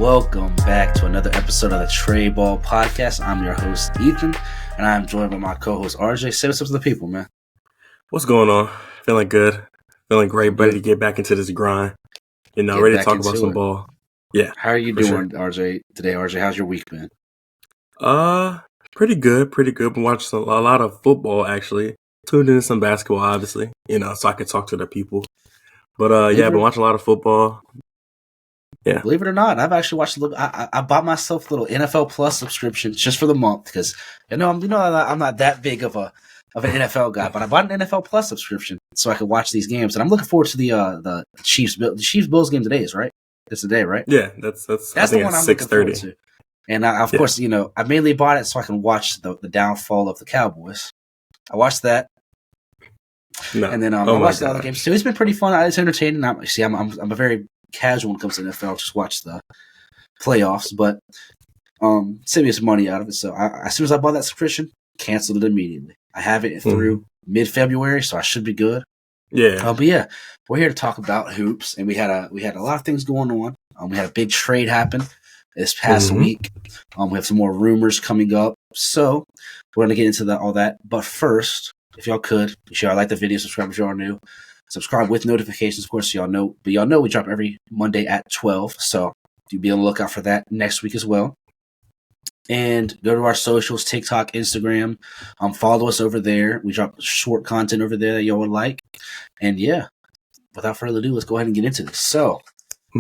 Welcome back to another episode of the Trey Ball Podcast. I'm your host, Ethan, and I'm joined by my co-host, RJ. Say what's up to the people, man. What's going on? Feeling good. Feeling great. Ready to get back into this grind. Ready to talk about some ball. Yeah. How are you doing, RJ, today, RJ? How's your week been? Pretty good. Been watching a lot of football, actually. Tuned in some basketball, obviously, so I could talk to the people. But, I've been watching a lot of football. Yeah. Believe it or not, I've actually watched a little. I bought myself a little NFL Plus subscription just for the month because I'm not that big of an NFL guy, but I bought an NFL Plus subscription so I could watch these games, and I'm looking forward to the Chiefs Bills game today. Is right? It's today, right? Yeah, that's the one I'm looking forward to. And of course, I mainly bought it so I can watch the downfall of the Cowboys. I watched that. And then I watched the other games. So it's been pretty fun. It's entertaining. I'm a very casual when it comes to NFL. Just watch the playoffs, but save me some money out of it. So as soon as I bought that subscription, canceled it immediately. I have it through mid-February, so I should be good. Yeah. But yeah, we're here to talk about hoops, and we had a lot of things going on. We had a big trade happen this past week. We have some more rumors coming up, so we're gonna get into all that. But first, if y'all could, be sure like the video, subscribe if y'all new. Subscribe with notifications, of course, so y'all know. But y'all know we drop every Monday at 12, so you'll be on the lookout for that next week as well. And go to our socials, TikTok, Instagram. Follow us over there. We drop short content over there that y'all would like. And yeah, without further ado, let's go ahead and get into this. So,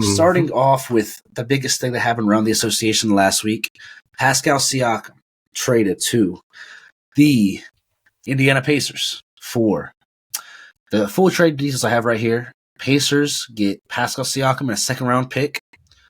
starting off with the biggest thing that happened around the association last week, Pascal Siakam traded to the Indiana Pacers for the full trade details I have right here. Pacers get Pascal Siakam and a second-round pick.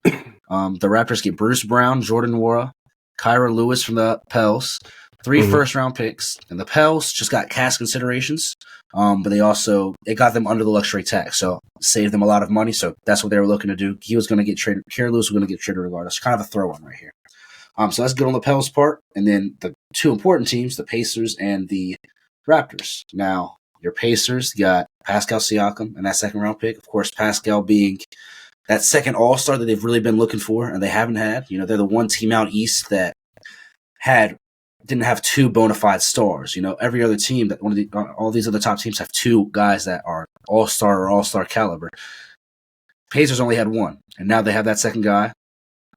The Raptors get Bruce Brown, Jordan Nwora, Kyra Lewis from the Pels, 3 first-round picks. And the Pels just got cash considerations, but it got them under the luxury tax, so saved them a lot of money. So that's what they were looking to do. He was going to get traded. Kyra Lewis was going to get traded regardless. Kind of a throw-in right here. So that's good on the Pels' part. And then the two important teams, the Pacers and the Raptors. Now, your Pacers got Pascal Siakam and that second-round pick. Of course, Pascal being that second all-star that they've really been looking for and they haven't had. They're the one team out east that didn't have 2 bona fide stars. Every other team, all these other top teams have 2 guys that are all-star or all-star caliber. Pacers only had 1, and now they have that second guy.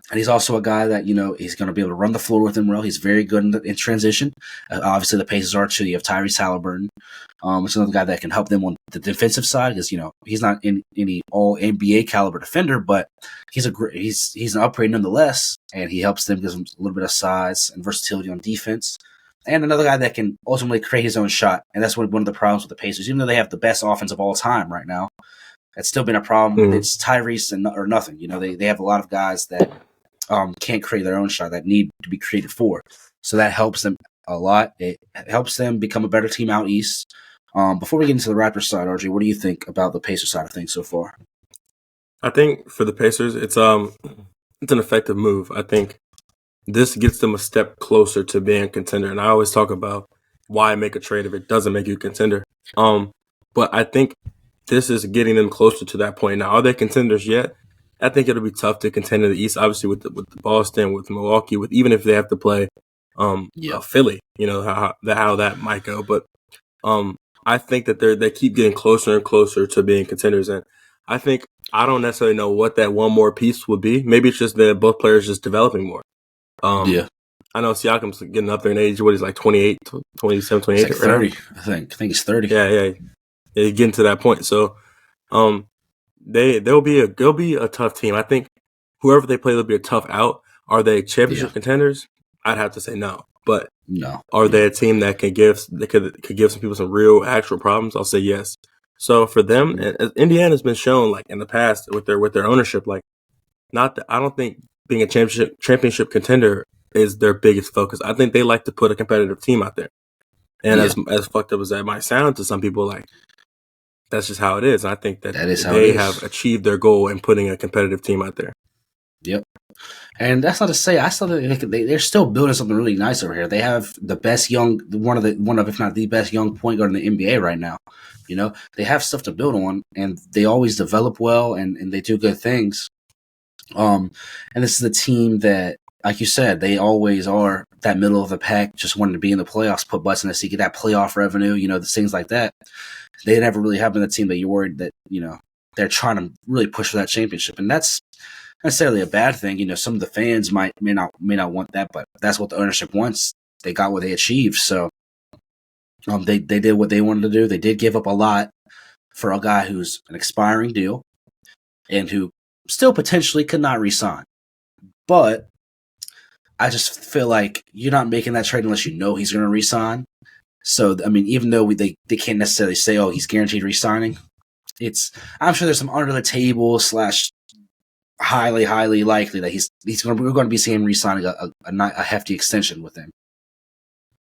And he's also a guy that, he's going to be able to run the floor with him well. He's very good in transition. Obviously, the Pacers are too. You have Tyrese Halliburton. It's another guy that can help them on the defensive side because, he's not any all-NBA caliber defender, but he's an upgrade nonetheless, and he helps them, gives them a little bit of size and versatility on defense. And another guy that can ultimately create his own shot, and that's one of the problems with the Pacers. Even though they have the best offense of all time right now, that's still been a problem. It's Tyrese or nothing. They have a lot of guys that can't create their own shot that need to be created for. So that helps them a lot. It helps them become a better team out east. Before we get into the Raptors side, RJ, what do you think about the Pacers side of things so far? I think for the Pacers, it's an effective move. I think this gets them a step closer to being a contender. And I always talk about why make a trade if it doesn't make you a contender. But I think this is getting them closer to that point. Now, are they contenders yet? I think it'll be tough to contend in the East, obviously with Boston, with Milwaukee, even if they have to play Philly, how that might go. But I think that they keep getting closer and closer to being contenders. And I don't necessarily know what that one more piece would be. Maybe it's just that both players just developing more. I know Siakam's getting up there in age. What, he's like 28, 27, 28? He's like 30, I think he's 30. Yeah, he's getting to that point. So they'll be a tough team. I think whoever they play, they'll be a tough out. Are they championship contenders? I'd have to say no. But no. Are they a team that could give some people some real actual problems? I'll say yes. So for them, Indiana's been shown like in the past with their ownership, like I don't think being a championship contender is their biggest focus. I think they like to put a competitive team out there. And as fucked up as that might sound to some people, like that's just how it is. And I think that they have achieved their goal in putting a competitive team out there. Yep. And that's not to say I still think they're still building something really nice over here. They have the best one of if not the best young point guard in the NBA right now. They have stuff to build on, and they always develop well, and they do good things. And this is a team that, like you said, they always are that middle of the pack, just wanting to be in the playoffs, put butts in the seat, get that playoff revenue, the things like that. They never really have been the team that you're worried that, they're trying to really push for that championship. And that's necessarily a bad thing. Some of the fans may not want that, but that's what the ownership wants. They got what they achieved. So they did what they wanted to do. They did give up a lot for a guy who's an expiring deal and who still potentially could not re-sign. But I just feel like you're not making that trade unless you know he's going to re-sign. So, I mean, even though they can't necessarily say, oh, he's guaranteed re-signing, I'm sure there's some under the table / highly, highly likely that we're going to be seeing him re-signing a hefty extension with him.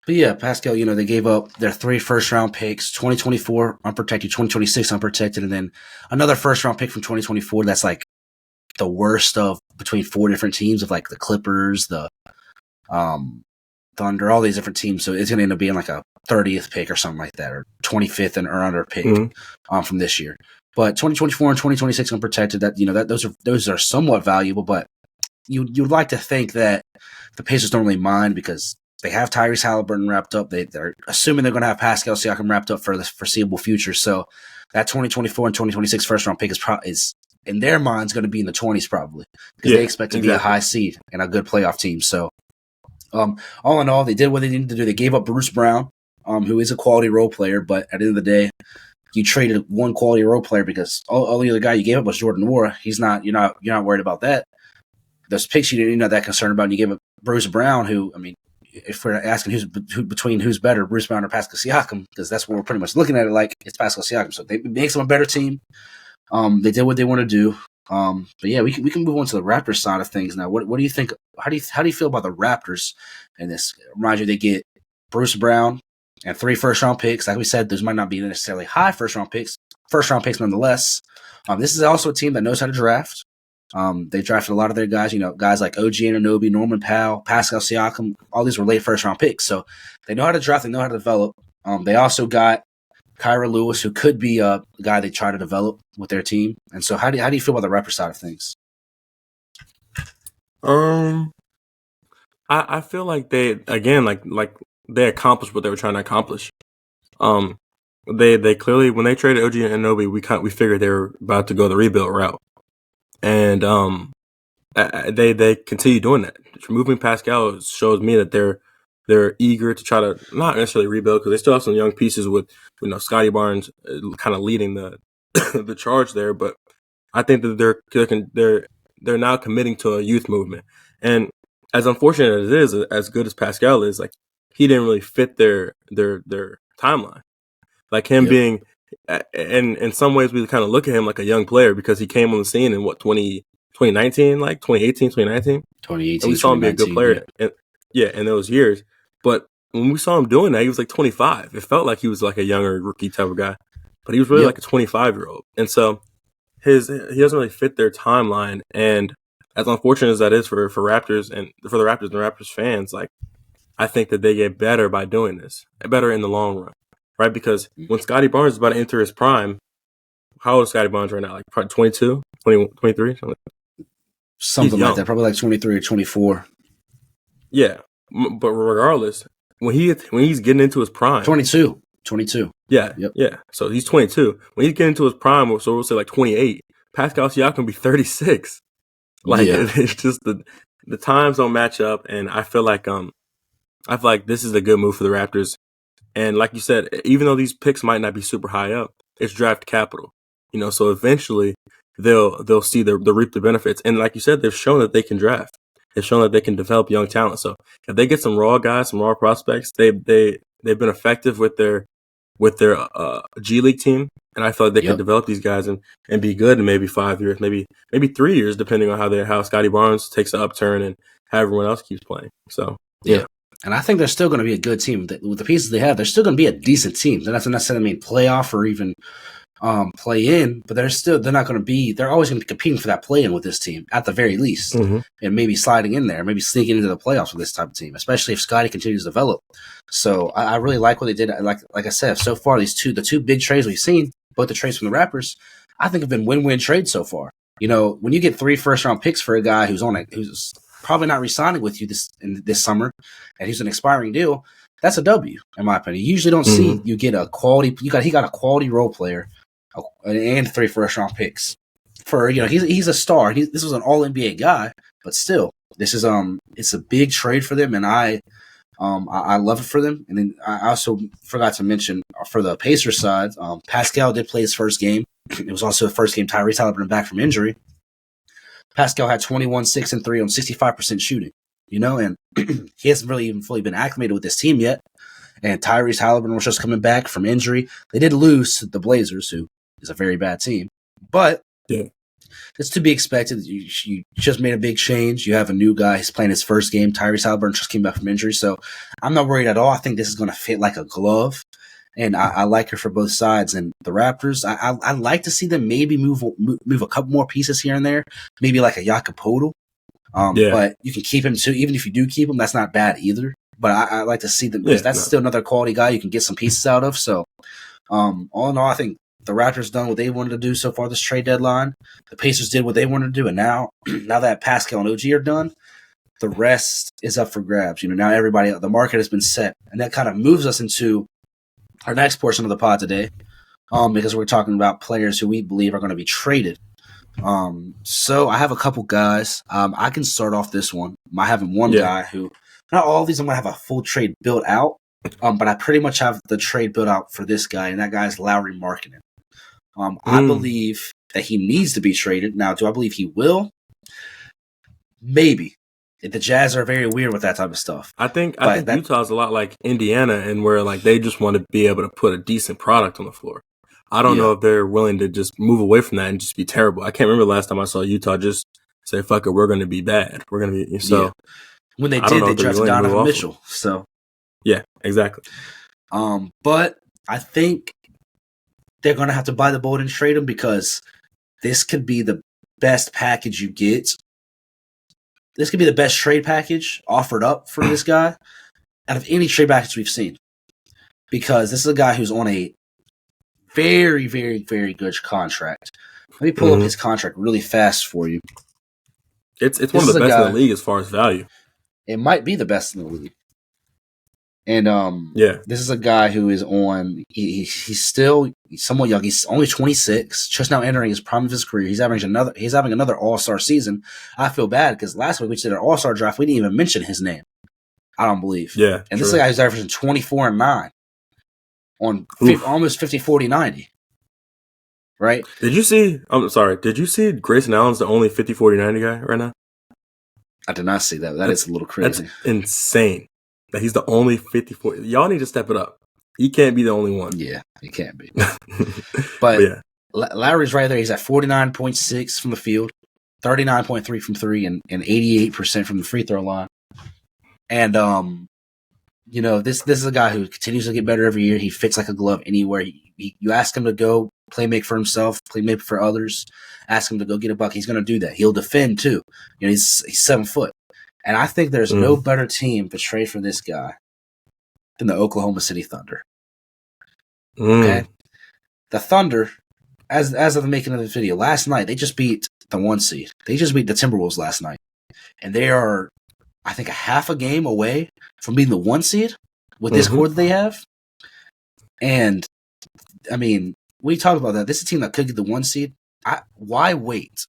But yeah, Pascal, they gave up their 3 first-round picks, 2024 unprotected, 2026 unprotected, and then another first-round pick from 2024 that's like the worst of between 4 different teams of like the Clippers, the Thunder, all these different teams. So it's going to end up being like a 30th pick or something like that, or 25th and or under pick from this year. But 2024 and 2026 unprotected, that those are somewhat valuable, but you'd like to think that the Pacers don't really mind because they have Tyrese Halliburton wrapped up. They're assuming they're going to have Pascal Siakam wrapped up for the foreseeable future. So that 2024 and 2026 first round pick is in their minds going to be in the 20s probably because they expect to be a high seed and a good playoff team. So all in all, they did what they needed to do. They gave up Bruce Brown, who is a quality role player, but at the end of the day, you traded one quality role player because all the other guy you gave up was Jordan Nwora. You're not worried about that. Those picks you're not that concerned about. And you gave up Bruce Brown, who, I mean, if we're asking who's better, Bruce Brown or Pascal Siakam, because that's what we're pretty much looking at it like, it's Pascal Siakam. So it makes them a better team. They did what they want to do. But yeah, we can move on to the Raptors side of things now. What do you think? How do you feel about the Raptors in this? Remind you, they get Bruce Brown and 3 first-round picks. Like we said, those might not be necessarily high first-round picks nonetheless. This is also a team that knows how to draft. They drafted a lot of their guys, guys like OG Anunoby, Norman Powell, Pascal Siakam. All these were late first-round picks. So they know how to draft. They know how to develop. They also got Kyra Lewis, who could be a guy they try to develop with their team. And so how do you feel about the Raptors side of things? I feel like they, again, like they accomplished what they were trying to accomplish. They clearly, when they traded OG and Anunoby, we figured they were about to go the rebuild route, and they continue doing that. Removing Pascal shows me that they're eager to try to not necessarily rebuild because they still have some young pieces with Scotty Barnes kind of leading the the charge there, but I think that they're now committing to a youth movement, and as unfortunate as it is, as good as Pascal is, like he didn't really fit their timeline. Like him being, and in some ways we kind of look at him like a young player because he came on the scene in 2019, like 2018, 2019. 2018, and we saw him be a good player. In those years. But when we saw him doing that, he was like 25. It felt like he was like a younger rookie type of guy, but he was really like a 25-year-old. And so he doesn't really fit their timeline. And as unfortunate as that is for Raptors and for the Raptors and the Raptors fans, like I think that they get better by doing this, better in the long run, right? Because when Scotty Barnes is about to enter his prime, how old is Scotty Barnes right now? Like probably 22, 23, something like that. Probably like 23 or 24. Yeah, but regardless, when he's getting into his prime, 22. Yeah, yeah. So he's 22. When he's getting into his prime, so we'll say like 28. Pascal Siakam will be 36. Like it's just the times don't match up, and I feel like this is a good move for the Raptors. And like you said, even though these picks might not be super high up, it's draft capital. So eventually they'll see the reap the benefits. And like you said, they've shown that they can draft. They've shown that they can develop young talent. So if they get some raw guys, some raw prospects, they've been effective with their G League team, and I feel like they can develop these guys and be good in maybe 5 years, maybe 3 years, depending on how Scotty Barnes takes an upturn and how everyone else keeps playing. So yeah. And I think they're still going to be a good team with the pieces they have. They're still going to be a decent team. They're not necessarily mean playoff or even play in, but they're not going to be. They're always going to be competing for that play in with this team at the very least, and maybe sliding in there, maybe sneaking into the playoffs with this type of team, especially if Scotty continues to develop. So I really like what they did. Like I said, so far the two big trades we've seen, both the trades from the Raptors, I think have been win-win trades so far. when you get 3 first-round picks for a guy who's probably not re-signing with you this summer, and he's an expiring deal, that's a W in my opinion. You usually don't see you get a quality. He got a quality role player and 3 first-round picks for he's a star. This was an All NBA guy, but still, this is it's a big trade for them, and I love it for them. And then I also forgot to mention for the Pacers side, Pascal did play his first game. It was also the first game Tyrese Halliburton back from injury. Pascal had 21, 6, and 3 on 65% shooting, and he hasn't really even fully been acclimated with this team yet. And Tyrese Halliburton was just coming back from injury. They did lose to the Blazers, who is a very bad team. But it's to be expected. You just made a big change. You have a new guy. He's playing his first game. Tyrese Halliburton just came back from injury. So I'm not worried at all. I think this is going to fit like a glove. And I like it for both sides. And the Raptors, I'd like to see them maybe move a couple more pieces here and there, maybe like a Jakob. But you can keep him too. Even if you do keep him, that's not bad either. But I like to see them because that's still another quality guy you can get some pieces out of. So all in all, I think the Raptors done what they wanted to do so far this trade deadline. The Pacers did what they wanted to do, and now that Pascal and OG are done, the rest is up for grabs. Now the market has been set, and that kind of moves us into our next portion of the pod today, because we're talking about players who we believe are going to be traded. So I have a couple guys. I can start off this one. I have one guy who, not all of these I'm going to have a full trade built out, but I pretty much have the trade built out for this guy, and that guy is Lauri Markkanen. I believe that he needs to be traded. Now, do I believe he will? Maybe. The Jazz are very weird with that type of stuff. I think Utah's a lot like Indiana, and where like they just want to be able to put a decent product on the floor. I don't know if they're willing to just move away from that and just be terrible. I can't remember the last time I saw Utah just say, "Fuck it, we're going to be bad. We're going to be." So when they did, they drafted Donovan Mitchell. So yeah, exactly. But I think they're going to have to buy the bullet and trade him, because this could be the best package you get. This could be the best trade package offered up for this guy out of any trade package we've seen. Because this is a guy who's on a very, very, very good contract. Let me pull up his contract really fast for you. It's one of the best in the league as far as value. It might be the best in the league. And this is a guy who is on. He's somewhat young. He's only 26, just now entering his prime of his career. He's having another All-Star season. I feel bad because last week we did an All-Star draft. We didn't even mention his name. I don't believe. Yeah, and this is a guy who's averaging 24 and 9 on almost 50, 40, 90. Right? Did you see? I'm sorry. Did you see Grayson Allen's the only 50, 40, 90 guy right now? I did not see that. That's a little crazy. That's insane. That he's the only 54. Y'all need to step it up. He can't be the only one. Yeah, he can't be. But Lowry's right there. He's at 49.6 from the field, 39.3 from 3, and 88% from the free throw line. And this is a guy who continues to get better every year. He fits like a glove anywhere. You ask him to go play make for himself, play make for others. Ask him to go get a buck. He's going to do that. He'll defend too. He's 7 foot. And I think there's no better team to trade for this guy than the Oklahoma City Thunder. Okay? The Thunder, as of the making of this video, last night, they just beat the 1 seed. They just beat the Timberwolves last night. And they are, I think, a half a game away from being the 1 seed with this core that they have. And, I mean, we talked about that. This is a team that could get the 1 seed. Why wait?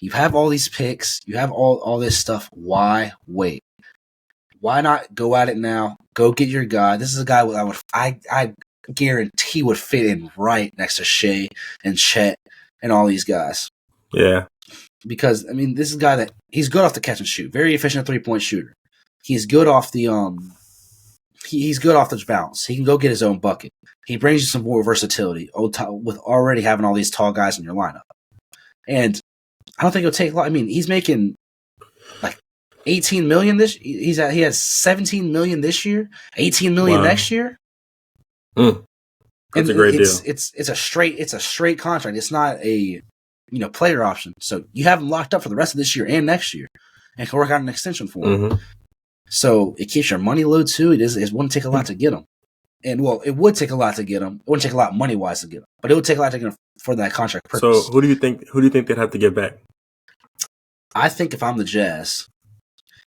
You have all these picks. You have all this stuff. Why wait? Why not go at it now? Go get your guy. This is a guy I guarantee would fit in right next to Shea and Chet and all these guys. Yeah. Because, I mean, this is a guy that he's good off the catch and shoot. Very efficient 3-point shooter. He's good off the he's good off the bounce. He can go get his own bucket. He brings you some more versatility with already having all these tall guys in your lineup. And I don't think it'll take a lot. I mean, he's making like $18 million this. He has $17 million this year, $18 million next year. That's a great deal. It's a straight contract. It's not a player option. So you have him locked up for the rest of this year and next year, and can work out an extension for him. So it keeps your money low too. It wouldn't take a lot to get him. And, well, it would take a lot to get him. It wouldn't take a lot money-wise to get him. But it would take a lot to get him for that contract purpose. So who do you think they'd have to get back? I think if I'm the Jazz,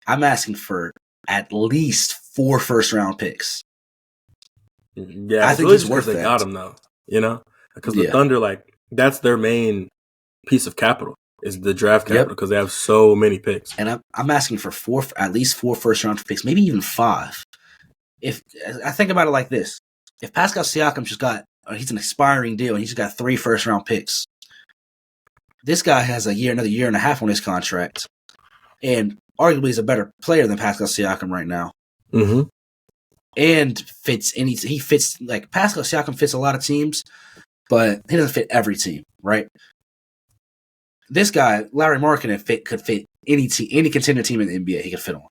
I'm asking for at least 4 first-round picks. Yeah, I it's think really he's just worth because they that. got him though. Because the Yeah. Thunder, that's their main piece of capital is the draft capital because they have so many picks. And I'm asking for at least 4 first-round picks, maybe even 5. If I think about it like this, if Pascal Siakam he's an expiring deal and he's got 3 first-round picks, this guy has another year and a half on his contract, and arguably is a better player than Pascal Siakam right now. Mm-hmm. And he fits like Pascal Siakam fits a lot of teams, but he doesn't fit every team, right? This guy, Larry Markkinen, could fit any contender team in the NBA. He could fit on.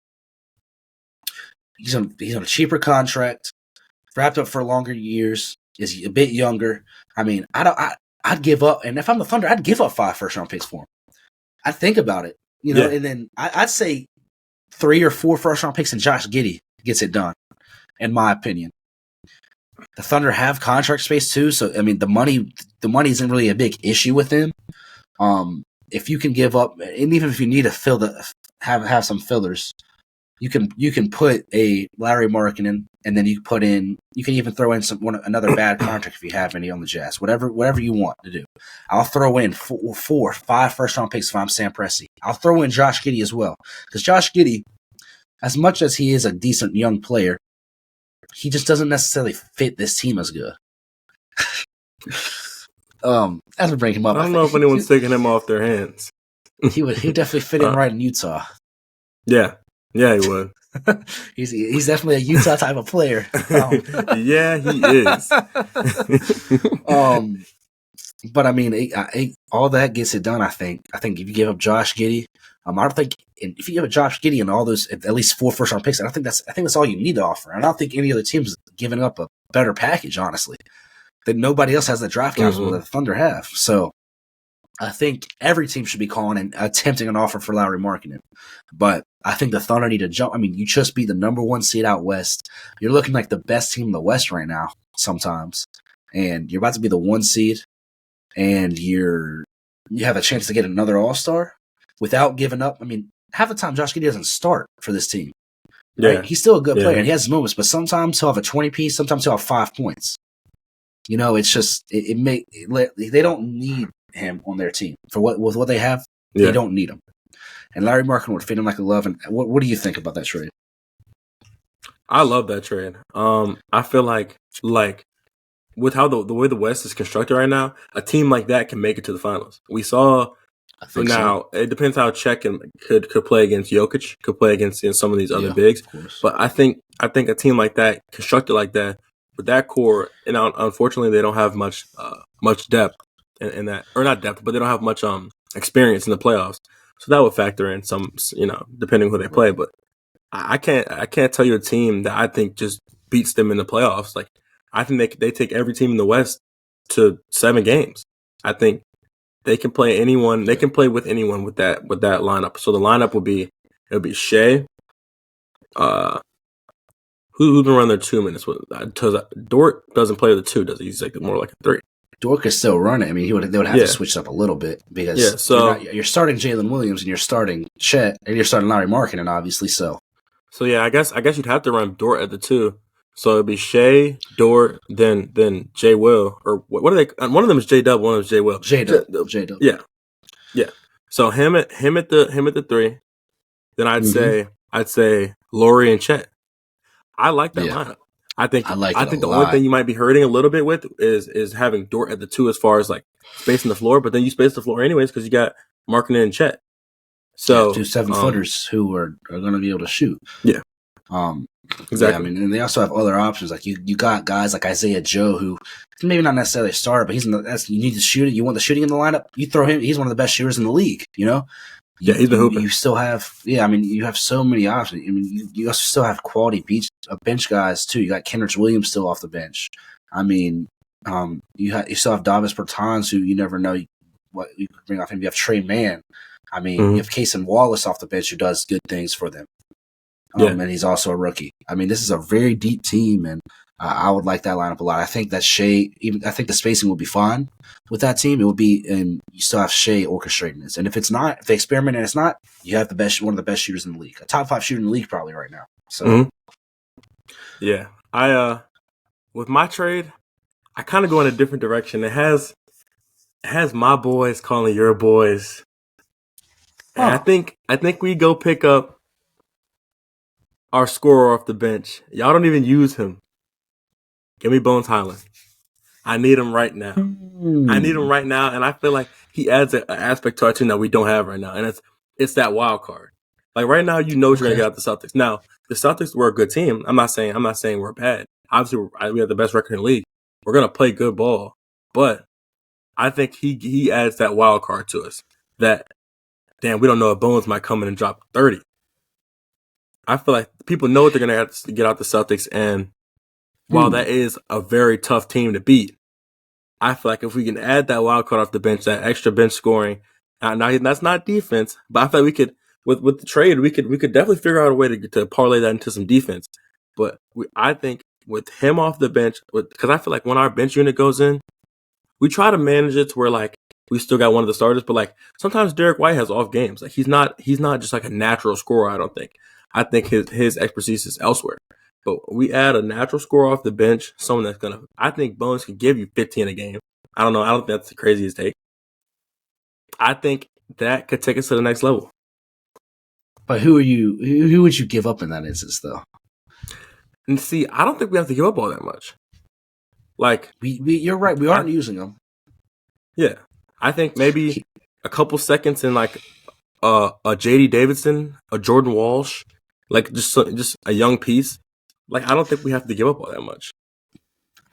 He's on a cheaper contract, wrapped up for longer years. Is a bit younger. I mean, I'd give up, and if I'm the Thunder, I'd give up 5 first-round picks for him. I'd think about it, and then I'd say 3 or 4 first-round picks, and Josh Giddey gets it done, in my opinion. The Thunder have contract space too, so I mean, the money isn't really a big issue with them. If you can give up, and even if you need to have some fillers, you can put a Larry Markkinen, and then you can even throw in another bad contract if you have any on the Jazz. Whatever you want to do. I'll throw in 5 first-round picks if I'm Sam Presti. I'll throw in Josh Giddey as well. Because Josh Giddey, as much as he is a decent young player, he just doesn't necessarily fit this team as good. As we bring him up, I don't know if anyone's taking him off their hands. He would definitely fit in right in Utah. Yeah, he would. He's definitely a Utah type of player. Yeah, he is. But I mean, all that gets it done. I think if you give up Josh Giddey, I don't think if you give up Josh Giddey and all those at least 4 first-round picks, I think that's all you need to offer. I don't think any other team's giving up a better package, honestly. That nobody else has the draft capital that the Thunder have. So I think every team should be calling and attempting an offer for Larry Markkinen. But I think the Thunder need to jump. I mean, you just beat the number 1 seed out west. You're looking like the best team in the West right now sometimes. And you're about to be the 1 seed. And you have a chance to get another All-Star without giving up. I mean, half the time Josh Giddey doesn't start for this team. Right? Yeah. He's still a good player and he has moments, but sometimes he'll have a 20-piece, sometimes he'll have 5 points. It's just they don't need him on their team for what they have. Yeah. They don't need him, and Larry Markkinen would fit him like a glove. And what do you think about that trade? I love that trade. I feel like with how the way the West is constructed right now, a team like that can make it to the finals. We saw. Now it depends how Czech could play against Jokic, could play against some of these other bigs. But I think a team like that, constructed like that, with that core, and unfortunately they don't have much depth in that, or not depth, but they don't have much experience in the playoffs. So that would factor in some, depending who they play. But I can't tell you a team that I think just beats them in the playoffs. Like I think they take every team in the West to 7 games. I think they can play anyone. They can play with anyone with that lineup. So the lineup would be Shea. Who can run their 2 minutes? Dort doesn't play the 2, does he? He's more like a 3. Dort could still run it. I mean, they would have to switch up a little bit because you're starting Jalen Williams and you're starting Chet and you're starting Larry Markkinen, obviously. So yeah, I guess you'd have to run Dort at the 2. So it'd be Shea, Dort, then J Will, or what are they? One of them is J Dub, one of them is J Will. J Dub. Yeah. So him at the 3. Then I'd say Laurie and Chet. I like that lineup. I think the only thing you might be hurting a little bit with is having Dort at the 2 as far as like spacing the floor, but then you space the floor anyways because you got Markkinen and Chet. So 2 7-footers who are going to be able to shoot. Yeah. Exactly. Yeah, I mean, and they also have other options. Like you got guys like Isaiah Joe, who maybe not necessarily a starter, but you need to shoot it. You want the shooting in the lineup. You throw him. He's one of the best shooters in the league. Yeah, he's the hooper. You still have. Yeah, I mean, you have so many options. I mean, you also still have quality bench guys too. You got Kenrich Williams still off the bench. I mean, you still have Davis Bertans, who you never know what you could bring off him. You have Trey Mann. I mean, you have Cason Wallace off the bench who does good things for them. and he's also a rookie. I mean, this is a very deep team, and I would like that lineup a lot. I think that I think the spacing will be fine with that team. It will be, and you still have Shea orchestrating this. And if it's not, if they experiment and it's not, you have one of the best shooters in the league, a top 5 shooter in the league probably right now. So, yeah, with my trade, I kind of go in a different direction. It has my boys calling your boys. And I think we go pick up our scorer off the bench. Y'all don't even use him. Give me Bones Highland. I need him right now. And I feel like he adds an aspect to our team that we don't have right now, and it's that wild card. Like right now, you're going to get out the Celtics. Now, the Celtics were a good team. I'm not saying we're bad. Obviously, we have the best record in the league. We're going to play good ball, but I think he adds that wild card to us. That damn, we don't know if Bones might come in and drop 30. I feel like people know what they're going to have to get out the Celtics, and while that is a very tough team to beat, I feel like if we can add that wild card off the bench, that extra bench scoring, now that's not defense, but I feel like we could, with the trade, we could definitely figure out a way to parlay that into some defense. But I think with him off the bench, because I feel like when our bench unit goes in, we try to manage it to where like we still got one of the starters, but like sometimes Derek White has off games. Like he's not just like a natural scorer. I don't think. I think his expertise is elsewhere. But we add a natural scorer off the bench, someone that's gonna. I think Bones can give you 15 a game. I don't know. I don't think that's the craziest take. I think that could take us to the next level. But who would you give up in that instance, though? And see, I don't think we have to give up all that much. Like you're right. We aren't using them. Yeah, I think maybe a couple seconds in like a JD Davidson, a Jordan Walsh, like just a young piece. Like I don't think we have to give up all that much.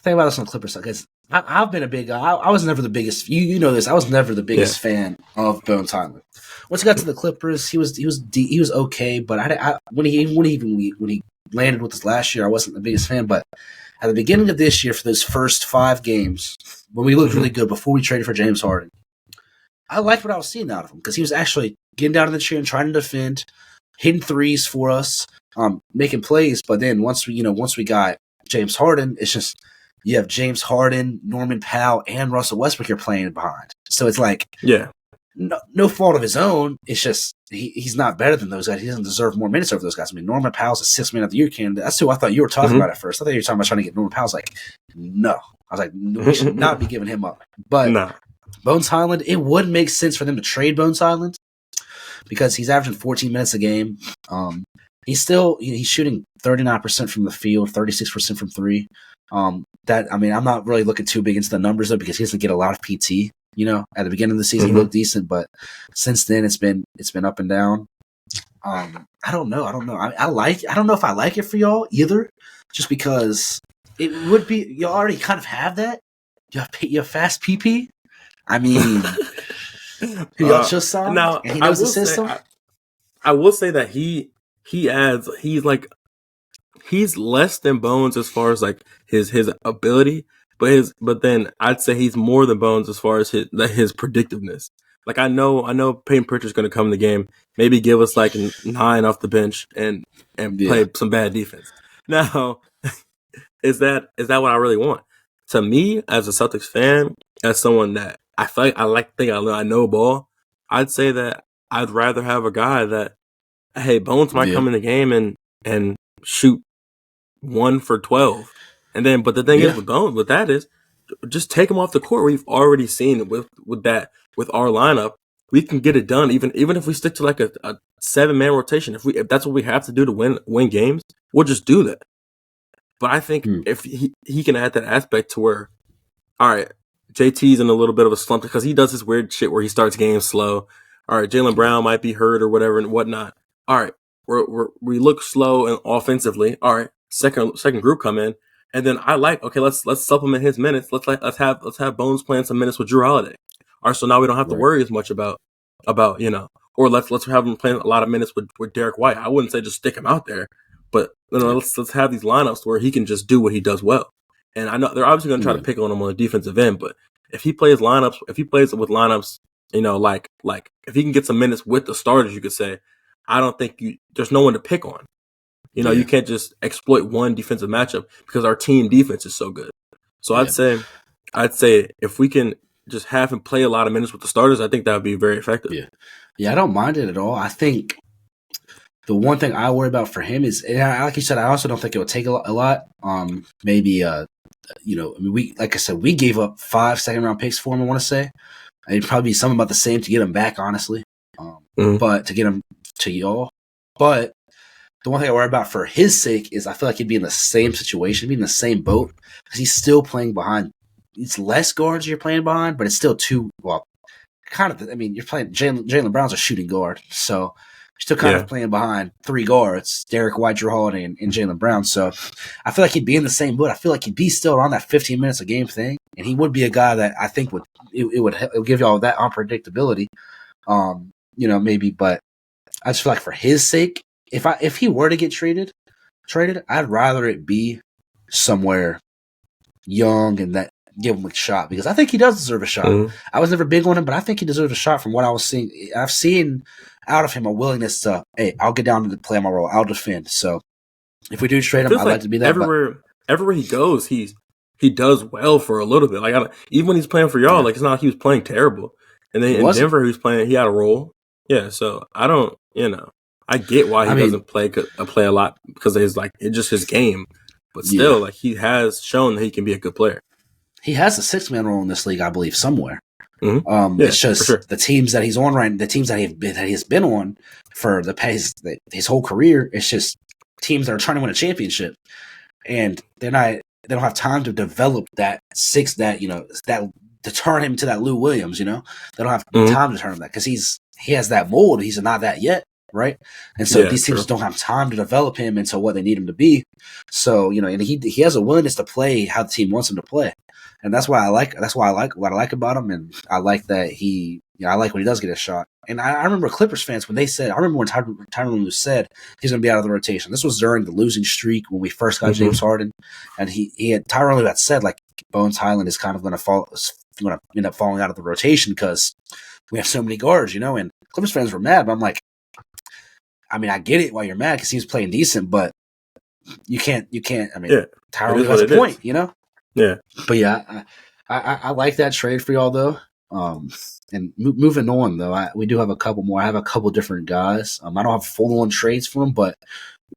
Think about this on Clippers because I've been a big guy. I was never the biggest. You know this. I was never the biggest fan of Bones Highland. Once he got to the Clippers, he was okay. But when he landed with us last year, I wasn't the biggest fan. But at the beginning of this year, for those first 5 games, when we looked really good before we traded for James Harden, I liked what I was seeing out of him because he was actually getting down in the chair and trying to defend, hitting threes for us, making plays. But then once we got James Harden, it's just you have James Harden, Norman Powell, and Russell Westbrook you're playing behind. So it's like no fault of his own. It's just he's not better than those guys. He doesn't deserve more minutes over those guys. I mean, Norman Powell's a 6th man of the year candidate. That's who I thought you were talking about at first. I thought you were talking about trying to get Norman Powell. I was like, no. I was like, we should not be giving him up. But Bones Highland, it would make sense for them to trade Bones Highland because he's averaging 14 minutes a game. He's shooting 39% from the field, 36% from 3. I'm not really looking too big into the numbers though because he doesn't get a lot of PT. At the beginning of the season he looked decent, but since then it's been up and down. I don't know. I don't know if I like it for y'all either, just because it would be you already kind of have that. You have fast PP. I mean, who y'all just saw now, and he knows the system. I will say that he adds. He's less than Bones as far as like his ability, but then I'd say he's more than Bones as far as his predictiveness. Like I know Peyton Pritchard's going to come in the game, maybe give us like 9 off the bench and play some bad defense. Now, is that what I really want? To me, as a Celtics fan, as someone that I feel like I know ball, I'd say that I'd rather have a guy that, hey, Bones might come in the game and shoot 1 for 12. And then, but the thing is with Bones, what that is, just take him off the court. We've already seen with our lineup, we can get it done. Even if we stick to like a 7-man rotation, if that's what we have to do to win games, we'll just do that. But I think if he can add that aspect to where, all right, JT's in a little bit of a slump because he does this weird shit where he starts games slow. All right, Jaylen Brown might be hurt or whatever and whatnot. All right, we look slow and offensively. All right, second group come in, and then let's supplement his minutes. Let's have Bones playing some minutes with Drew Holiday. All right, so now we don't have to worry as much about or let's have him playing a lot of minutes with Derek White. I wouldn't say just stick him out there, but let's have these lineups where he can just do what he does well. And I know they're obviously going to try to pick on him on the defensive end, but if he plays with lineups, like if he can get some minutes with the starters, you could say, I don't think there's no one to pick on. You know, you can't just exploit one defensive matchup because our team defense is so good. So I'd say if we can just have him play a lot of minutes with the starters, I think that would be very effective. Yeah, I don't mind it at all. I think the one thing I worry about for him is, and like you said, I also don't think it would take a lot. Maybe like I said, we gave up 5 second-round picks for him, I want to say. It'd probably be something about the same to get him back, honestly. But to get him to y'all. But the one thing I worry about for his sake is I feel like he'd be in the same situation, be in the same boat, because he's still playing behind. It's less guards you're playing behind, but it's still kind of. I mean, you're playing Jaylen Brown's a shooting guard, so you're still kind of playing behind 3 guards, Derek White, Drew Holiday, and Jaylen Brown. So I feel like he'd be in the same boat. I feel like he'd be still around that 15 minutes a game thing, and he would be a guy that I think would give you all that unpredictability. Maybe, but I just feel like for his sake, if he were to get traded, I'd rather it be somewhere young and that give him a shot, because I think he does deserve a shot. I was never big on him, but I think he deserves a shot from what I was seeing. I've seen out of him a willingness to, hey, I'll get down and play my role. I'll defend. So if we do trade him, I'd like to be that. Everywhere he goes, he does well for a little bit. Like even when he's playing for y'all, like it's not like he was playing terrible. And then in Denver, he was playing. He had a role. Yeah, so I don't. I get why he doesn't play a lot, because it's just his game. But still, he has shown that he can be a good player. He has a 6-man role in this league, I believe, somewhere. It's just the teams that he's on the teams that he's been on for his whole career. It's just teams that are trying to win a championship, and they don't have time to develop that to turn him to that Lou Williams. They don't have time to turn him that, because he has that mold. He's not that yet. Right, and so these teams don't have time to develop him into what they need him to be. So and he has a willingness to play how the team wants him to play, and that's why I like what I like about him, and I like that I like when he does get a shot. And I remember Clippers fans when they said, I remember when Tyronn Lue said he's going to be out of the rotation. This was during the losing streak when we first got James Harden, and Tyronn Lue had said Bones Highland is kind of going to end up falling out of the rotation because we have so many guards, and Clippers fans were mad, but I'm like, I mean, I get it why you're mad, because he's playing decent, but you can't. I mean, Tyronn has a point, Yeah. But yeah, I like that trade for y'all though. And moving on though, we do have a couple more. I have a couple different guys. I don't have full-on trades for them, but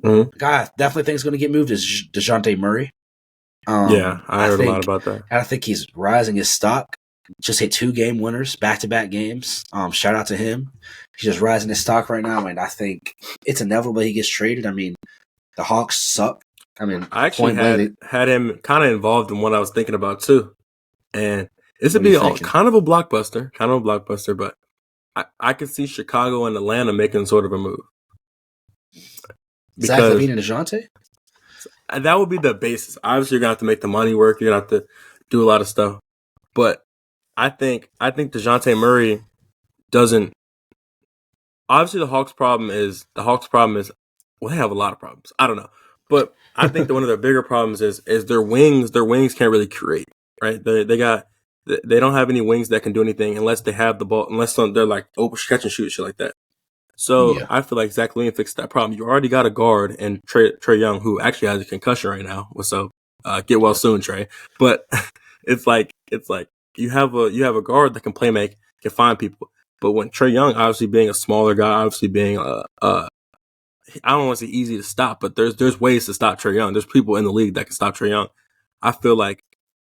the guy I definitely think is going to get moved is DeJounte Murray. I heard a lot about that. I think he's rising his stock. Just hit 2 game winners, back-to-back games. Shout out to him. He's just rising his stock right now, and I think it's inevitable he gets traded. I mean, the Hawks suck. I mean, I actually had him kind of involved in what I was thinking about too, and this would be kind of a blockbuster, but I could see Chicago and Atlanta making sort of a move. Zach LaVine and DeJounte? That would be the basis. Obviously, you're gonna have to make the money work. You're gonna have to do a lot of stuff, but I think DeJounte Murray doesn't. Obviously, the Hawks' problem is well, they have a lot of problems. I don't know, but I think that one of their bigger problems is their wings. Their wings can't really create, right? They don't have any wings that can do anything unless they have the ball, unless they're open catch and shoot, shit like that. So I feel like Zach LaVine fixed that problem. You already got a guard and Trae Young, who actually has a concussion right now. So get well soon, Trae. But it's like you have a guard that can play make, can find people. But when Trae Young, obviously being a smaller guy, obviously being I don't want to say easy to stop, but there's ways to stop Trae Young. There's people in the league that can stop Trae Young. I feel like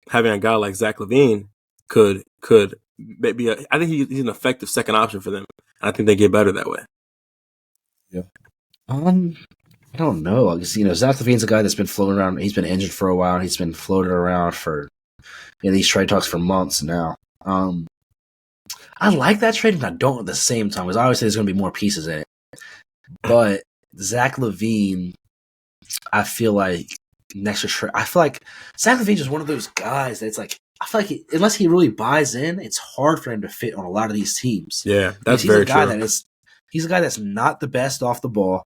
having a guy like Zach LaVine could be I think he's an effective second option for them. And I think they get better that way. Yeah. I don't know. I guess, Zach LaVine's a guy that's been floating around. He's been injured for a while. He's been floated around for these trade talks for months now. I like that trade, but I don't at the same time, because obviously there's going to be more pieces in it. But Zach LaVine, I feel like Zach LaVine is one of those guys that's I feel like unless he really buys in, it's hard for him to fit on a lot of these teams. Yeah, that's very true. He's a guy that's not the best off the ball.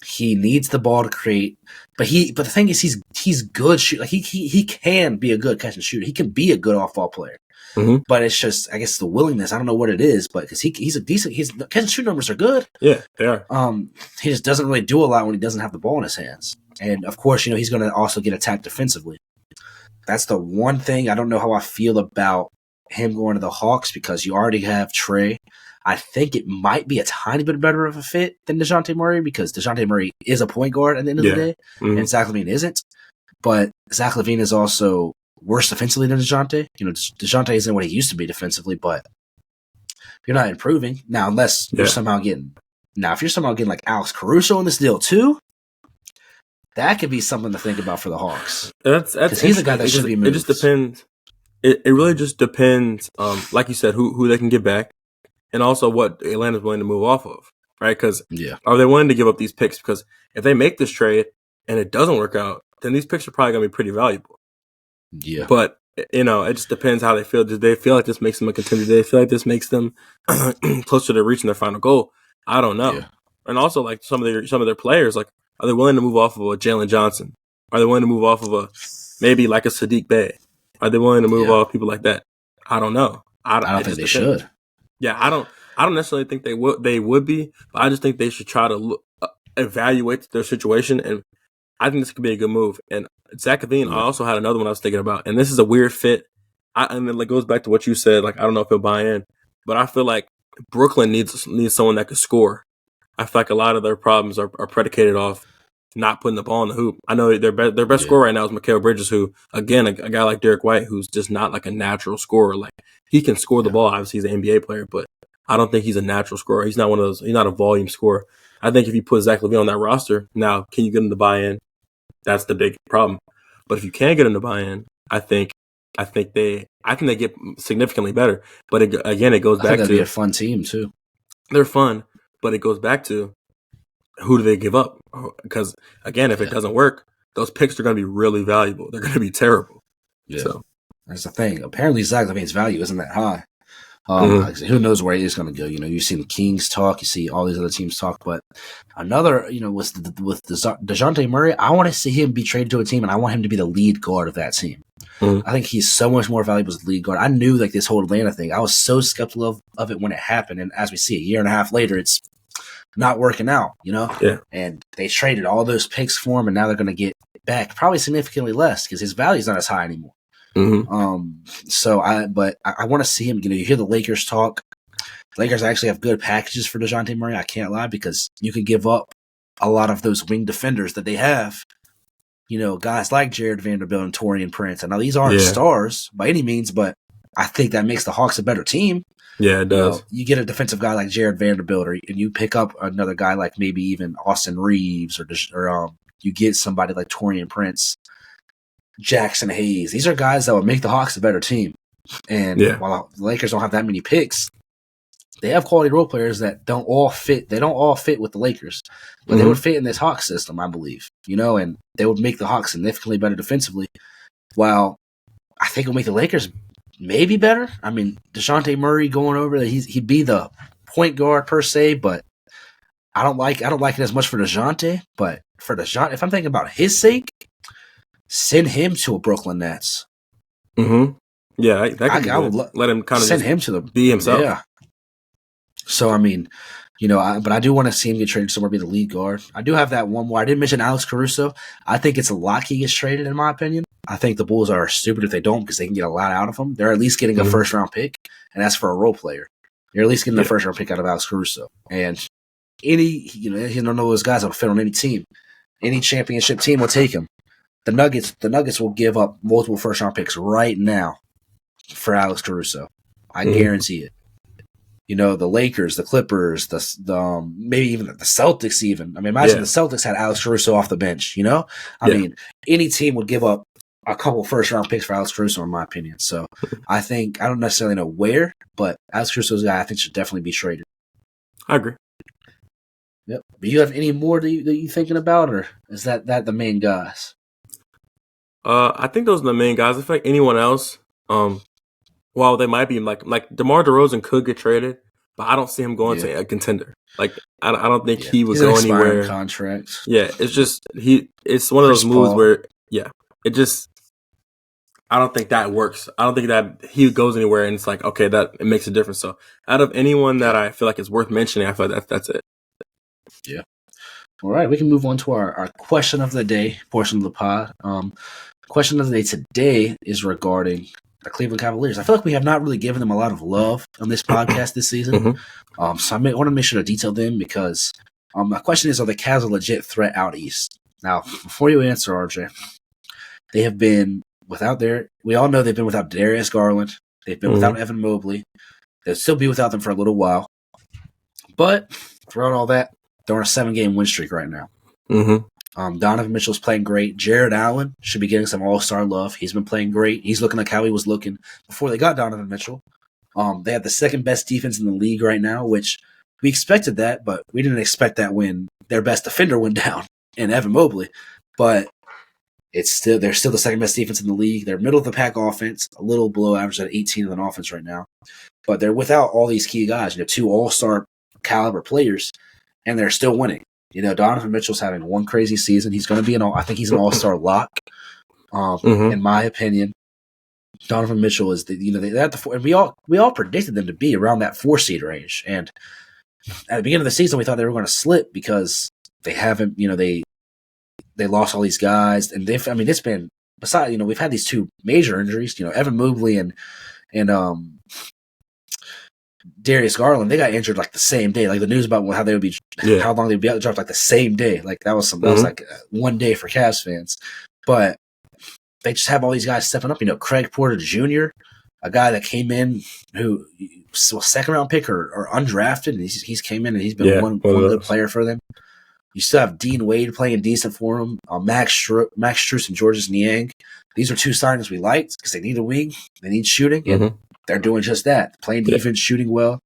He needs the ball to create, but the thing is, he's good shoot. He can be a good catch and shooter. He can be a good off ball player. Mm-hmm. But it's just, I guess, the willingness. I don't know what it is, but because he's a decent, his catch and shoot numbers are good. Yeah, they are. He just doesn't really do a lot when he doesn't have the ball in his hands. And of course, he's going to also get attacked defensively. That's the one thing I don't know how I feel about him going to the Hawks, because you already have Trey. I think it might be a tiny bit better of a fit than DeJounte Murray, because DeJounte Murray is a point guard at the end of the day, and Zach LaVine isn't. But Zach LaVine is also worse defensively than DeJounte. DeJounte isn't what he used to be defensively, but you're not improving. Now, unless you're somehow getting like Alex Caruso in this deal too, that could be something to think about for the Hawks. That's he's a guy that should be moved. It just depends. It really just depends, like you said, who they can get back, and also what Atlanta's willing to move off of, right? Because are they willing to give up these picks? Because if they make this trade and it doesn't work out, then these picks are probably going to be pretty valuable. Yeah. But, it just depends how they feel. Do they feel like this makes them a contender? Do they feel like this makes them closer to reaching their final goal? I don't know. Yeah. And also, like, some of their players, like, are they willing to move off of a Jalen Johnson? Are they willing to move off of maybe like a Sadiq Bey? Are they willing to move off people like that? I don't know. I don't think they should. Yeah, I don't necessarily think they would be, but I just think they should try to evaluate their situation, and I think this could be a good move. And Zach LaVine, I also had another one I was thinking about, and this is a weird fit. And it goes back to what you said. Like, I don't know if he'll buy in, but I feel like Brooklyn needs someone that could score. I feel like a lot of their problems are predicated off not putting the ball in the hoop. I know their best scorer right now is Mikal Bridges, who, again, a guy like Derek White, who's just not like a natural scorer. Like, he can score the ball. Obviously, he's an NBA player, but I don't think he's a natural scorer. He's not one of those. He's not a volume scorer. I think if you put Zach LaVine on that roster, now, can you get him to buy in? That's the big problem. But if you can get him to buy in, I think they get significantly better. But again, it goes back to, that'd be a fun team too. They're fun, but it goes back to, who do they give up? Because again, if it doesn't work, those picks are going to be really valuable. They're going to be terrible. Yeah, so that's the thing. Apparently, Zach LaVine's value isn't that high. Who knows where he is going to go? You've seen the Kings talk, you see all these other teams talk, but another, with DeJounte Murray, I want to see him be traded to a team, and I want him to be the lead guard of that team. I think he's so much more valuable as the lead guard. I knew, like, this whole Atlanta thing, I was so skeptical of it when it happened, and as we see, a year and a half later, it's not working out, Yeah. And they traded all those picks for him, and now they're going to get back probably significantly less because his value is not as high anymore. So I want to see him. You hear the Lakers talk. The Lakers actually have good packages for DeJounte Murray. I can't lie, because you can give up a lot of those wing defenders that they have. Guys like Jared Vanderbilt and Taurean Prince. I know these aren't stars by any means, but I think that makes the Hawks a better team. Yeah, it does. You get a defensive guy like Jared Vanderbilt, and you pick up another guy like maybe even Austin Reeves, or you get somebody like Taurean Prince, Jackson Hayes. These are guys that would make the Hawks a better team. And while the Lakers don't have that many picks, they have quality role players that don't all fit. They don't all fit with the Lakers, but they would fit in this Hawks system, I believe. And they would make the Hawks significantly better defensively. While I think it'll make the Lakers maybe better. I mean, DeJounte Murray going over there, he'd be the point guard per se, but I don't like it as much for DeJounte. But for DeJounte, if I'm thinking about his sake, send him to a Brooklyn Nets. Yeah, I would let him kind of send him to be himself. Yeah. So I mean, but I do want to see him get traded somewhere, be the lead guard. I do have that one more. I didn't mention Alex Caruso. I think it's a lock he gets traded, in my opinion. I think the Bulls are stupid if they don't, because they can get a lot out of him. They're at least getting a first-round pick, and that's for a role player. You're at least getting a first-round pick out of Alex Caruso. And you don't know those guys that will fit on any team. Any championship team will take him. The Nuggets will give up multiple first-round picks right now for Alex Caruso. I guarantee it. The Lakers, the Clippers, the maybe even the Celtics even. I mean, imagine the Celtics had Alex Caruso off the bench, I mean, any team would give up a couple first-round picks for Alex Caruso, in my opinion. So I don't necessarily know where, but Alex Caruso's a guy I think should definitely be traded. I agree. Yep. Do you have any more that you thinking about, or is that the main guys? I think those are the main guys. I feel like anyone else, while they might be like DeMar DeRozan could get traded, but I don't see him going to a contender. Like, I don't think he would go anywhere. Contracts. Yeah, it's just it's one of those moves where it just I don't think that works. I don't think that he goes anywhere and it's like, okay, that it makes a difference. So out of anyone that I feel like is worth mentioning, I feel like that's it. Yeah. All right, we can move on to our question of the day portion of the pod. Question of the day today is regarding the Cleveland Cavaliers. I feel like we have not really given them a lot of love on this podcast this season. Mm-hmm. So I want to make sure to detail them because my question is, are the Cavs a legit threat out east? Now, before you answer, RJ, they have been we all know they've been without Darius Garland. They've been without Evan Mobley. They'll still be without them for a little while. But throughout all that, they're on a 7-game win streak right now. Mm-hmm. Donovan Mitchell's playing great. Jared Allen should be getting some all-star love. He's been playing great. He's looking like how he was looking before they got Donovan Mitchell. They have the second best defense in the league right now, which we expected that, but we didn't expect that when their best defender went down in Evan Mobley. But they're still the second best defense in the league. They're middle of the pack offense, a little below average at 18 of an offense right now. But they're without all these key guys, 2 all-star caliber players, and they're still winning. Donovan Mitchell's having one crazy season. He's going to be I think he's an all-star lock. In my opinion, Donovan Mitchell is they're at the 4, and we all predicted them to be around that 4 seed range. And at the beginning of the season, we thought they were going to slip because they haven't, they lost all these guys, and it's been besides, we've had these 2 major injuries, Evan Mobley and Darius Garland. They got injured like the same day. Like the news about how they would be, how long they'd be out dropped like the same day. Like that was that was like one day for Cavs fans. But they just have all these guys stepping up. Craig Porter Jr., a guy that came in who was a second-round pick or undrafted, and he's came in and he's been one good player for them. You still have Dean Wade playing decent for him. Max Strus and Georges Niang. These are 2 signings we liked because they need a wing, they need shooting, and they're doing just that. Playing defense, shooting well.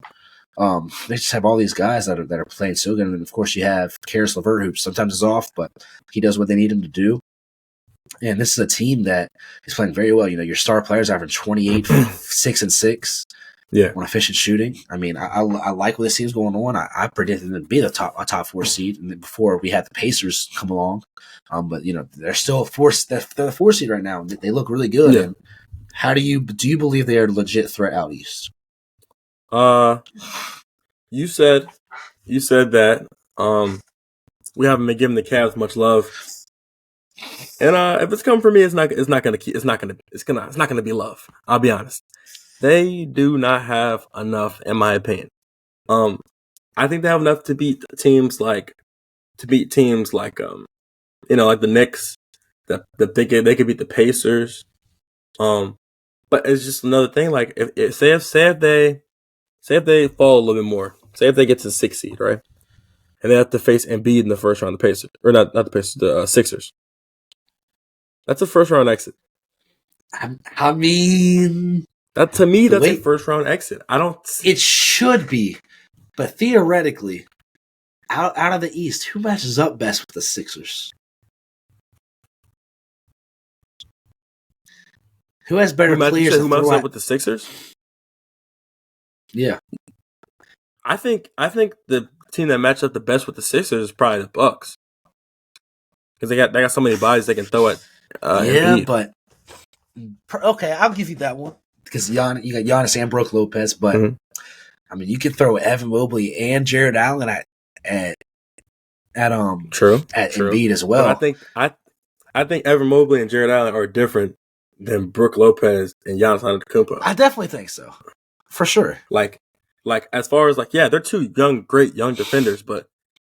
They just have all these guys that are playing so good. And, of course, you have Karis LeVert, who sometimes is off, but he does what they need him to do. And this is a team that is playing very well. Your star players average 28, 6 and 6 on efficient shooting. I like what this team's going on. I predicted them to be a top 4 seed before we had the Pacers come along. But they're still they're the 4 seed right now. They look really good. Yeah. And how do you believe they are a legit threat out east? You said that we haven't been giving the Cavs much love. And if it's coming from me, it's not gonna be love. I'll be honest. They do not have enough, in my opinion. I think they have enough to beat teams like like the Knicks. That they could beat the Pacers. But it's just another thing. Like if they fall a little bit more, say if they get to the 6th seed, right, and they have to face Embiid in the first round, the Pacers or not the Pacers, the Sixers. That's a first round exit. I mean, to me, that's a first round exit. It should be, but theoretically, out of the East, who matches up best with the Sixers? Who has better players? Who matches up with the Sixers? Yeah, I think the team that matches up the best with the Sixers is probably the Bucks because they got so many bodies they can throw at. Embiid. But okay, I'll give you that one because you got Giannis and Brook Lopez, but you can throw Evan Mobley and Jared Allen at Embiid as well. But I think Evan Mobley and Jared Allen are different than Brook Lopez and Giannis Antetokounmpo. I definitely think so, for sure. Like as far as they're 2 great young defenders, but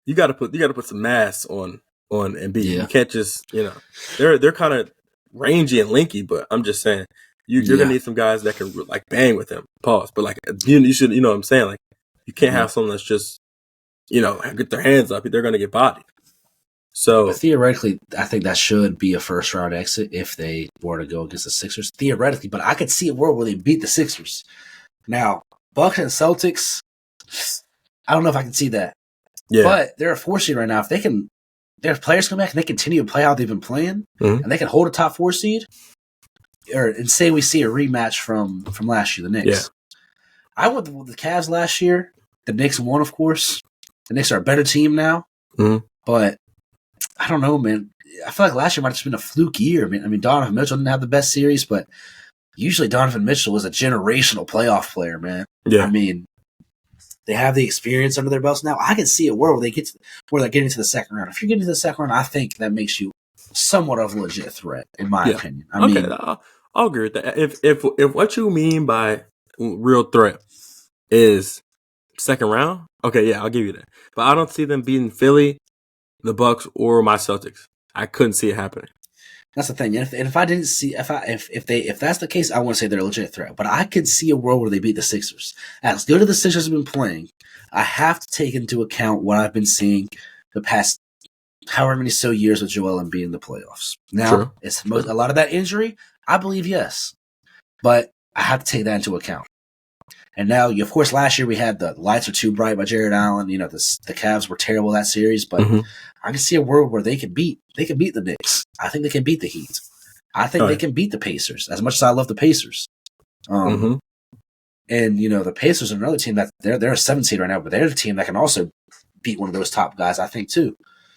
you got to put some mass on Embiid. You can't just they're kind of rangy and linky, but I'm just saying you're gonna need some guys that can bang with him. Pause. But you should what I'm saying. You can't have someone that's just get their hands up. They're gonna get bodied. So but theoretically, I think that should be a first round exit if they were to go against the Sixers. Theoretically, but I could see a world where they beat the Sixers. Now, Bucks and Celtics, I don't know if I can see that. Yeah. But they're a 4 seed right now. If they can, their players come back and they continue to play how they've been playing, and they can hold a top 4 seed, and say we see a rematch from last year, the Knicks. Yeah. I went with the Cavs last year. The Knicks won, of course. The Knicks are a better team now, but I don't know, man. I feel like last year might have just been a fluke year. I mean, Donovan Mitchell didn't have the best series, but usually Donovan Mitchell was a generational playoff player, man. Yeah. I mean, they have the experience under their belts now. I can see a world where they're getting to the second round. If you're getting to the second round, I think that makes you somewhat of a legit threat, in my opinion. I mean, I'll agree with that. If what you mean by real threat is second round, okay, yeah, I'll give you that. But I don't see them beating Philly, the Bucks, or my Celtics. I couldn't see it happening. That's the thing. And if I didn't see if that's the case, I want to say they're a legit threat. But I could see a world where they beat the Sixers. As good as the Sixers have been playing, I have to take into account what I've been seeing the past however many so years with Joel Embiid in the playoffs. Now, it's a lot of that injury. I believe yes, but I have to take that into account. And now, of course, last year we had the lights are too bright by Jared Allen. You know, the Cavs were terrible that series, but I can see a world where they can beat the Knicks. I think they can beat the Heat. I think they can beat the Pacers. As much as I love the Pacers, and you know, the Pacers are another team that they're a 7 seed right now, but they're the team that can also beat one of those top guys. I think too.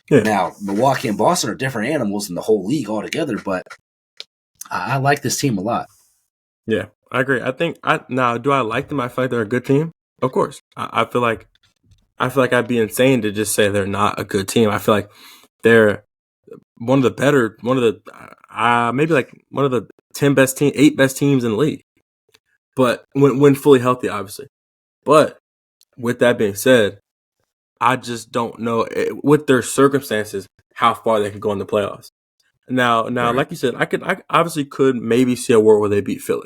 Yeah. Now, Milwaukee and Boston are different animals in the whole league altogether, but I like this team a lot. Yeah, I agree. Now, do I like them? I feel like they're a good team. Of course, I feel like I'd be insane to just say they're not a good team. I feel like they're maybe like one of the 8 best teams in the league. But when fully healthy, obviously. But with that being said, I just don't know with their circumstances how far they could go in the playoffs. Now, right. Like you said, I obviously could maybe see a world where they beat Philly,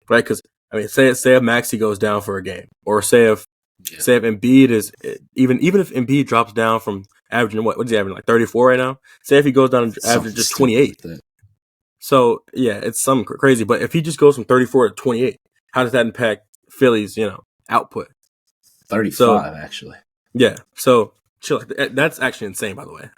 right? Because I mean, say if Maxey goes down for a game, or say if Embiid is even if Embiid drops down from averaging what is he averaging, like 34 right now? Say if he goes down and averages just 28. So yeah, it's something crazy. But if he just goes from 34 to 28, how does that impact Philly's output? 35 actually. Yeah. So chill. That's actually insane, by the way.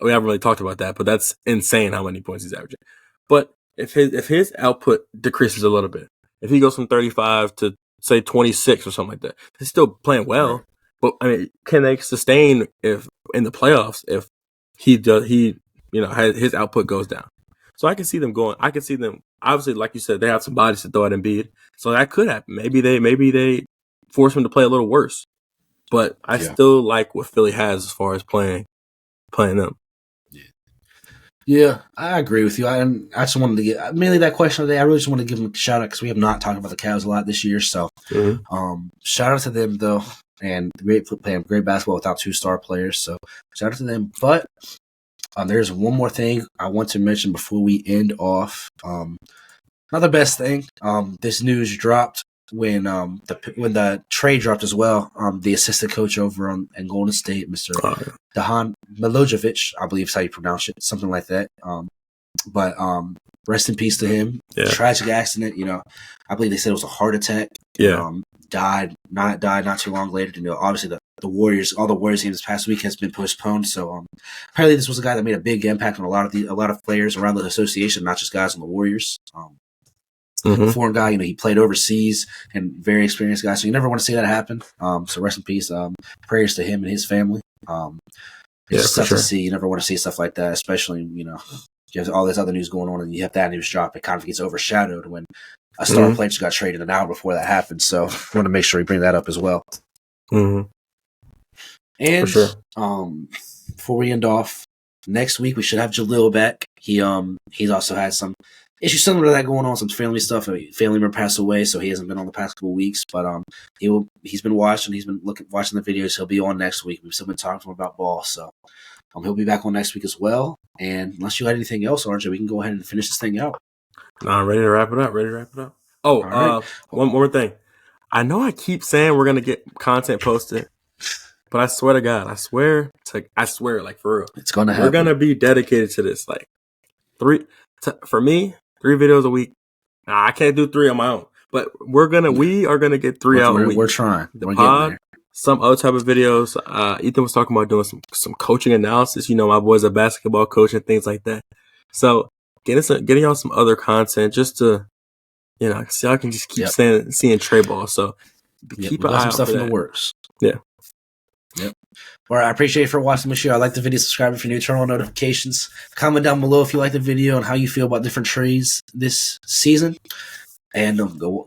We haven't really talked about that, but that's insane how many points he's averaging. But if his output decreases a little bit, if he goes from 35 to say 26 or something like that, he's still playing well. Right. But I mean, can they sustain if in the playoffs if his output goes down? So I can see them going. I can see them obviously, like you said, they have some bodies to throw at Embiid, so that could happen. Maybe they force him to play a little worse. But I still like what Philly has as far as playing them. Yeah, I agree with you. I just wanted to get mainly that question today. I really just want to give them a shout out because we have not talked about the Cavs a lot this year. So, shout out to them though, and playing great basketball without 2-star players. So, shout out to them. But there's one more thing I want to mention before we end off. Not the best thing. This news dropped when the trade dropped as well. The assistant coach over in Golden State, Mr. Dejan Milojevic, I believe is how you pronounce it, something like that. But rest in peace to him. Yeah. Tragic accident. I believe they said it was a heart attack. Yeah. Died not too long later. Obviously the Warriors, all the Warriors games this past week has been postponed. So apparently this was a guy that made a big impact on a lot of players around the association, not just guys on the Warriors. Foreign guy, he played overseas and very experienced guy. So you never want to see that happen. So rest in peace. Prayers to him and his family. It's tough to see. You never want to see stuff like that, especially, you have all this other news going on and you have that news drop. It kind of gets overshadowed when a star player just got traded an hour before that happened. So I want to make sure we bring that up as well. And before we end off, next week we should have Jalil back. He's also had some issues similar to that going on, some family stuff. Family member passed away, so he hasn't been on the past couple of weeks. But he's been watching. He's been watching the videos. He'll be on next week. We've still been talking to him about ball, so he'll be back on next week as well. And unless you had anything else, RJ, we can go ahead and finish this thing out. I'm ready to wrap it up. Oh, right. One more thing. I know I keep saying we're gonna get content posted, but I swear to God, I swear, like for real, it's gonna happen. We're gonna be dedicated to this. Like for me, 3 videos a week. Nah, I can't do 3 on my own, but we are gonna get 3 out a week. We're trying. We're getting there. Some other type of videos. Ethan was talking about doing some coaching analysis. My boy's a basketball coach and things like that. So getting y'all some other content just to, so I can just keep seeing Trey ball. So keep an eye out some stuff for in that. the works. Yeah. Yep. Or I appreciate you for watching the show. I like the video. Subscribe for new turn notifications. Comment down below if you like the video and how you feel about different trades this season. And go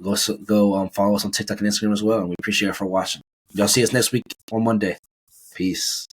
follow us on TikTok and Instagram as well. And we appreciate you for watching. Y'all see us next week on Monday. Peace.